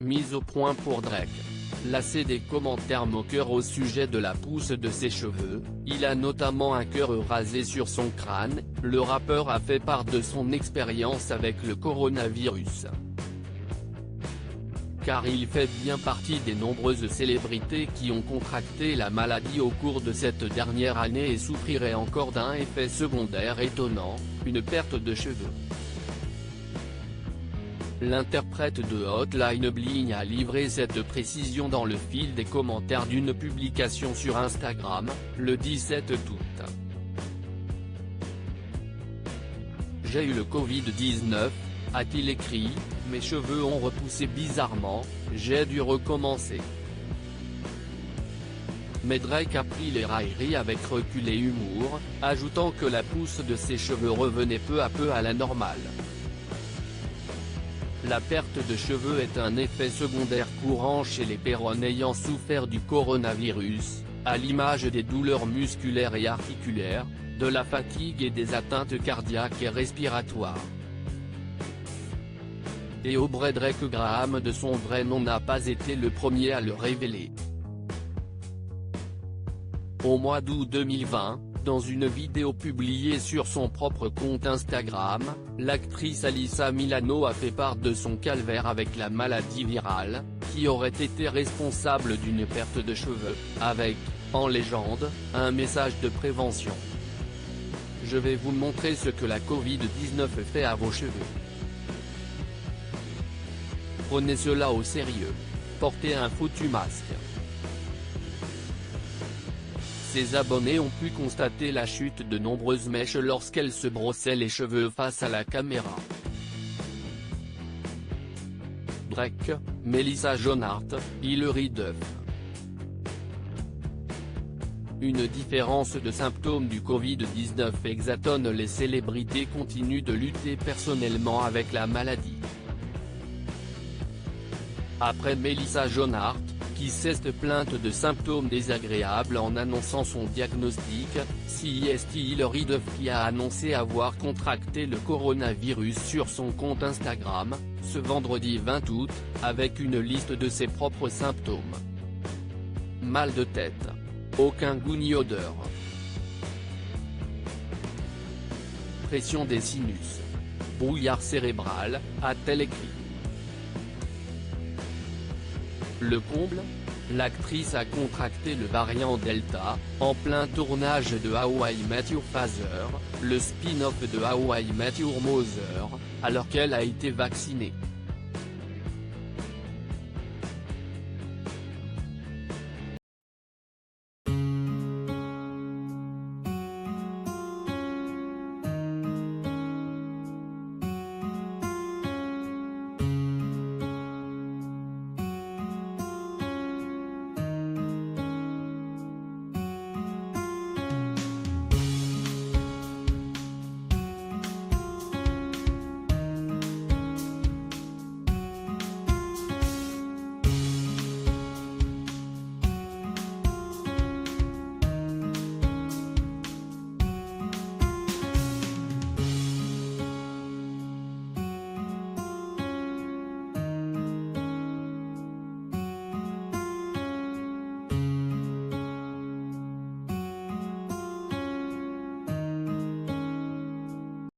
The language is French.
Mise au point pour Drake. Lassé des commentaires moqueurs au sujet de la pousse de ses cheveux, il a notamment un cœur rasé sur son crâne. Le rappeur a fait part de son expérience avec le coronavirus. Car il fait bien partie des nombreuses célébrités qui ont contracté la maladie au cours de cette dernière année et souffriraient encore d'un effet secondaire étonnant, une perte de cheveux. L'interprète de Hotline Bling a livré cette précision dans le fil des commentaires d'une publication sur Instagram, le 17 août. J'ai eu le Covid-19, a-t-il écrit, mes cheveux ont repoussé bizarrement, j'ai dû recommencer. Mais Drake a pris les railleries avec recul et humour, ajoutant que la pousse de ses cheveux revenait peu à peu à la normale. La perte de cheveux est un effet secondaire courant chez les personnes ayant souffert du coronavirus, à l'image des douleurs musculaires et articulaires, de la fatigue et des atteintes cardiaques et respiratoires. Et Aubrey Drake Graham de son vrai nom n'a pas été le premier à le révéler. Au mois d'août 2020, dans une vidéo publiée sur son propre compte Instagram, l'actrice Alyssa Milano a fait part de son calvaire avec la maladie virale, qui aurait été responsable d'une perte de cheveux, avec, en légende, un message de prévention. Je vais vous montrer ce que la Covid-19 fait à vos cheveux. Prenez cela au sérieux. Portez un foutu masque. Ses abonnés ont pu constater la chute de nombreuses mèches lorsqu'elle se brossait les cheveux face à la caméra. Drake, Melissa Joan Hart, Hilary Duff. Une différence de symptômes du Covid-19 exatonne les célébrités continuent de lutter personnellement avec la maladie. Après Melissa Joan Hart, qui s'est plainte de symptômes désagréables en annonçant son diagnostic, c'est Hilary Duff qui a annoncé avoir contracté le coronavirus sur son compte Instagram, ce vendredi 20 août, avec une liste de ses propres symptômes. Mal de tête. Aucun goût ni odeur. Pression des sinus. Brouillard cérébral, a-t-elle écrit. Le comble ? L'actrice a contracté le variant Delta, en plein tournage de How I Met Your Father, le spin-off de How I Met Your Mother, alors qu'elle a été vaccinée.